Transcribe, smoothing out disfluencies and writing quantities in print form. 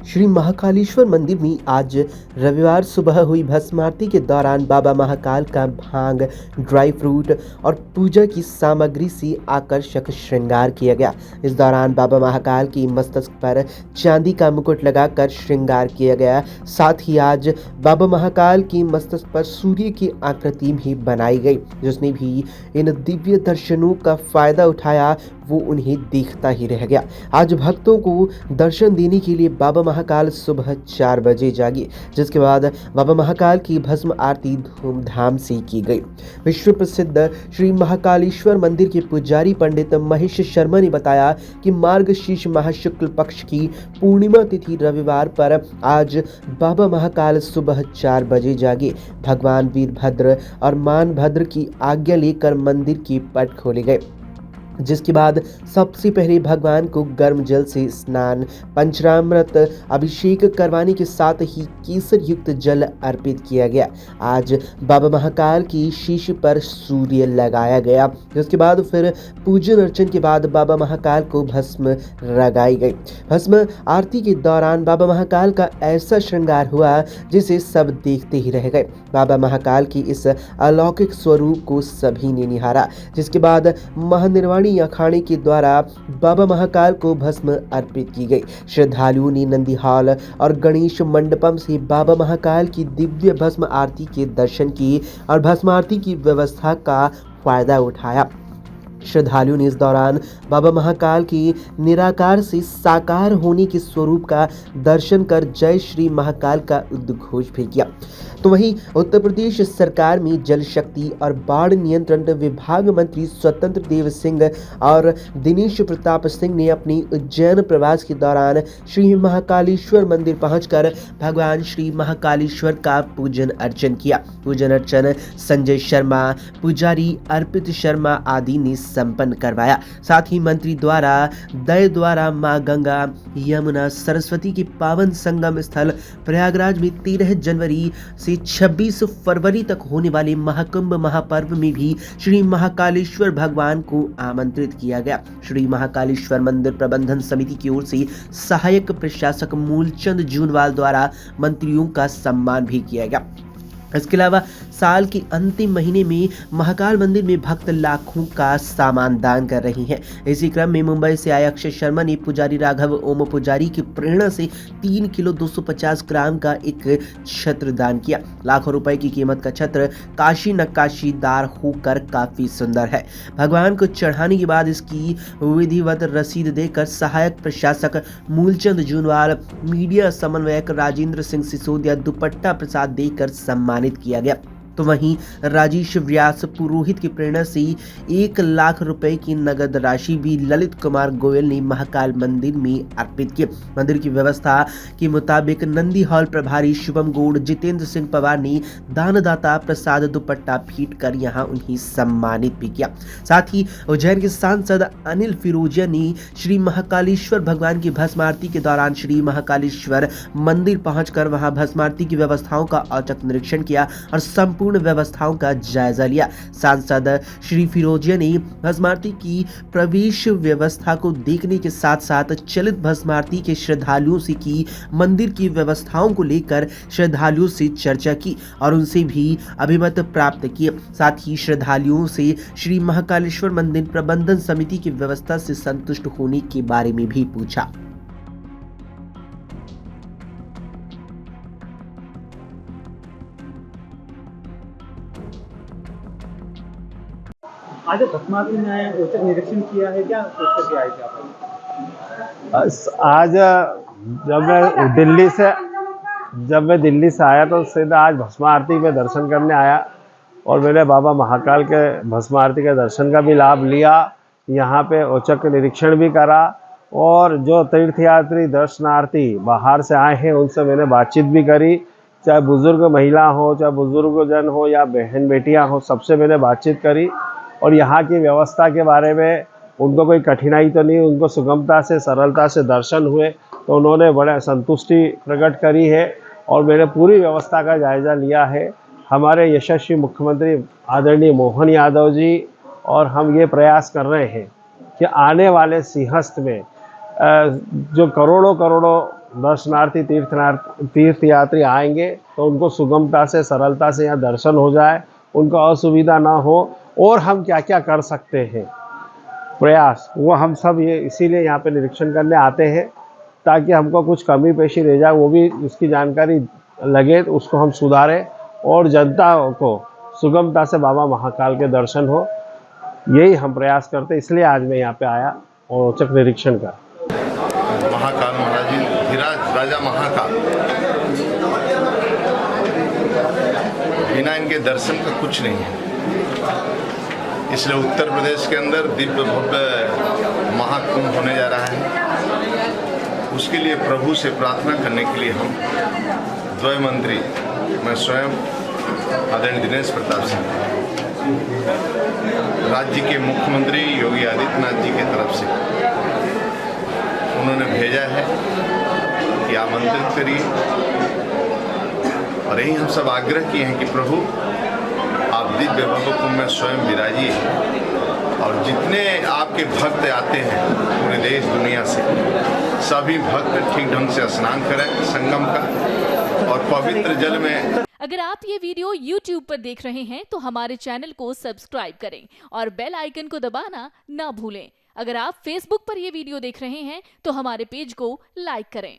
श्री महाकालेश्वर मंदिर में आज रविवार सुबह हुई भस्म आरती के दौरान बाबा महाकाल का भांग, ड्राई फ्रूट और पूजा की सामग्री से आकर्षक श्रृंगार किया गया। इस दौरान बाबा महाकाल की मस्तक पर चांदी का मुकुट लगाकर श्रृंगार किया गया। साथ ही आज बाबा महाकाल की मस्तक पर सूर्य की आकृति भी बनाई गई। जिसने भी इन दिव्य दर्शनों का फायदा उठाया वो उन्हें देखता ही रह गया। आज भक्तों को दर्शन देने के लिए बाबा महाकाल सुबह 4 बजे जागे, जिसके बाद बाबा महाकाल की भस्म आरती धूमधाम से की गई। विश्व प्रसिद्ध श्री महाकालेश्वर मंदिर के पुजारी पंडित महेश शर्मा ने बताया कि मार्गशीर्ष माह शुक्ल पक्ष की पूर्णिमा तिथि रविवार पर आज बाबा महाकाल सुबह 4 बजे जागे। भगवान वीरभद्र और मानभद्र की आज्ञा लेकर मंदिर के पट खोले गए, जिसके बाद सबसे पहले भगवान को गर्म जल से स्नान, पंचामृत अभिषेक करवाने के साथ ही केसर युक्त जल अर्पित किया गया। आज बाबा महाकाल की शीश पर सूर्य लगाया गया, जिसके बाद फिर पूजन अर्चन के बाद बाबा महाकाल को भस्म लगाई गई। भस्म आरती के दौरान बाबा महाकाल का ऐसा श्रृंगार हुआ जिसे सब देखते ही रह गए। बाबा महाकाल की इस अलौकिक स्वरूप को सभी ने निहारा, जिसके बाद महानिर्वाणी अखाड़े के द्वारा बाबा महाकाल को भस्म अर्पित की गई। श्रद्धालुओं ने नंदी हॉल और गणेश मंडपम से बाबा महाकाल की दिव्य भस्म आरती के दर्शन किए और भस्म आरती की व्यवस्था का फायदा उठाया। श्रद्धालुओं ने इस दौरान बाबा महाकाल की निराकार से साकार होने के स्वरूप का दर्शन कर जय श्री महाकाल का उद्घोष भी किया। तो वहीं उत्तर प्रदेश सरकार में जल शक्ति और बाढ़ नियंत्रण विभाग मंत्री स्वतंत्र देव सिंह और दिनेश प्रताप सिंह ने अपनी उज्जैन प्रवास के दौरान श्री महाकालेश्वर मंदिर पहुंचकर भगवान श्री महाकालेश्वर का पूजन अर्चन किया। पूजन अर्चन संजय शर्मा, पुजारी अर्पित शर्मा आदि ने संपन्न करवाया। साथ ही मंत्री द्वारा दय द्वारा मां गंगा, यमुना, सरस्वती के पावन संगम स्थल प्रयागराज में 13 जनवरी से 26 फरवरी तक होने वाले महाकुंभ महापर्व में भी श्री महाकालेश्वर भगवान को आमंत्रित किया गया। श्री महाकालेश्वर मंदिर प्रबंधन समिति की ओर से सहायक प्रशासक मूलचंद जूनवाल द्वारा मंत्रियों का सम्मान भी किया गया। इसके अलावा साल के अंतिम महीने में महाकाल मंदिर में भक्त लाखों का सामान दान कर रही हैं। इसी क्रम में मुंबई से आए अक्षय शर्मा ने पुजारी राघव ओम पुजारी की प्रेरणा से 3 किलो 250 ग्राम का एक छत्र दान किया। लाखों रुपए की कीमत का छत्र काशी नक्काशीदार होकर काफी सुंदर है। भगवान को चढ़ाने के बाद इसकी विधिवत रसीद देकर सहायक प्रशासक मूलचंद जूनवाल, मीडिया समन्वयक राजेंद्र सिंह सिसोदिया दुपट्टा प्रसाद देकर सम्मानित किया गया। तो वहीं राजेश व्यास पुरोहित की प्रेरणा से 1 लाख रुपए की नगद राशि भी ललित कुमार गोयल ने महाकाल मंदिर में अर्पित की। मंदिर की व्यवस्था के मुताबिक नंदी हॉल प्रभारी शुभम गौड़, जितेंद्र सिंह पवार ने दानदाता प्रसाद दुपट्टा भेंट कर यहां उन्हें सम्मानित भी किया। साथ ही उज्जैन के सांसद अनिल फिरोजिया ने श्री महाकालेश्वर भगवान की भस्म आरती के दौरान श्री महाकालेश्वर मंदिर पहुंचकर वहां भस्म आरती की व्यवस्थाओं का औचक निरीक्षण किया और संपूर्ण व्यवस्थाओं का जायजा लिया। सांसद श्री फिरोजिया ने भस्म आरती की प्रवेश व्यवस्था को देखने के साथ साथ चलित भस्म आरती के श्रद्धालुओं से की मंदिर की व्यवस्थाओं को लेकर श्रद्धालुओं से चर्चा की और उनसे भी अभिमत प्राप्त किए। साथ ही श्रद्धालुओं से श्री महाकालेश्वर मंदिर प्रबंधन समिति की व्यवस्था से संतुष्ट होने के बारे में भी पूछा। आज भस्म आरती में औचक निरीक्षण किया है, क्या सोच के आए थे आप? आज जब मैं दिल्ली से आया तो सीधा आज भस्म आरती में दर्शन करने आया और मैंने बाबा महाकाल के भस्म आरती के दर्शन का भी लाभ लिया। यहाँ पे औचक निरीक्षण भी करा और जो तीर्थयात्री दर्शनार्थी बाहर से आए हैं उनसे मैंने बातचीत भी करी, चाहे बुजुर्ग महिला हो, चाहे बुजुर्ग जन हो या बहन बेटियाँ हो, सबसे मैंने बातचीत करी और यहाँ की व्यवस्था के बारे में उनको कोई कठिनाई तो नहीं, उनको सुगमता से सरलता से दर्शन हुए तो उन्होंने बड़ा संतुष्टि प्रकट करी है और मैंने पूरी व्यवस्था का जायज़ा लिया है। हमारे यशस्वी मुख्यमंत्री आदरणीय मोहन यादव जी और हम ये प्रयास कर रहे हैं कि आने वाले सिंहस्थ में जो करोड़ों दर्शनार्थी तीर्थ यात्री आएंगे तो उनको सुगमता से, सरलता से यहाँ दर्शन हो जाए, उनको असुविधा ना हो। और हम क्या क्या कर सकते हैं प्रयास, वो हम सब ये इसीलिए यहाँ पे निरीक्षण करने आते हैं, ताकि हमको कुछ कमी पेशी रह जाए वो भी उसकी जानकारी लगे तो उसको हम सुधारें और जनता को सुगमता से बाबा महाकाल के दर्शन हो। यही हम प्रयास करते, इसलिए आज मैं यहाँ पे आया और औचक निरीक्षण का। महाकाल महाराज जी, धीराज राजा महाकाल, बिना इनके दर्शन का कुछ नहीं है। इसलिए उत्तर प्रदेश के अंदर दिव्य भव्य महाकुंभ होने जा रहा है। उसके लिए प्रभु से प्रार्थना करने के लिए हम द्वय मंत्री, मैं स्वयं आदरणीय दिनेश प्रताप सिंह, राज्य के मुख्यमंत्री योगी आदित्यनाथ जी की तरफ से उन्होंने भेजा है कि आमंत्रित करिए, और यही हम सब आग्रह किए हैं कि प्रभु आप दिव्य भव्य कुंभ में स्वयं विराजिए, और जितने आपके भक्त आते हैं पूरे देश दुनिया से, सभी भक्त ठीक ढंग से स्नान करें संगम का, और पवित्र जल में। अगर आप ये वीडियो YouTube पर देख रहे हैं तो हमारे चैनल को सब्सक्राइब करें और बेल आइकन को दबाना ना भूलें। अगर आप Facebook पर ये वीडियो देख रहे हैं तो हमारे पेज को लाइक करें।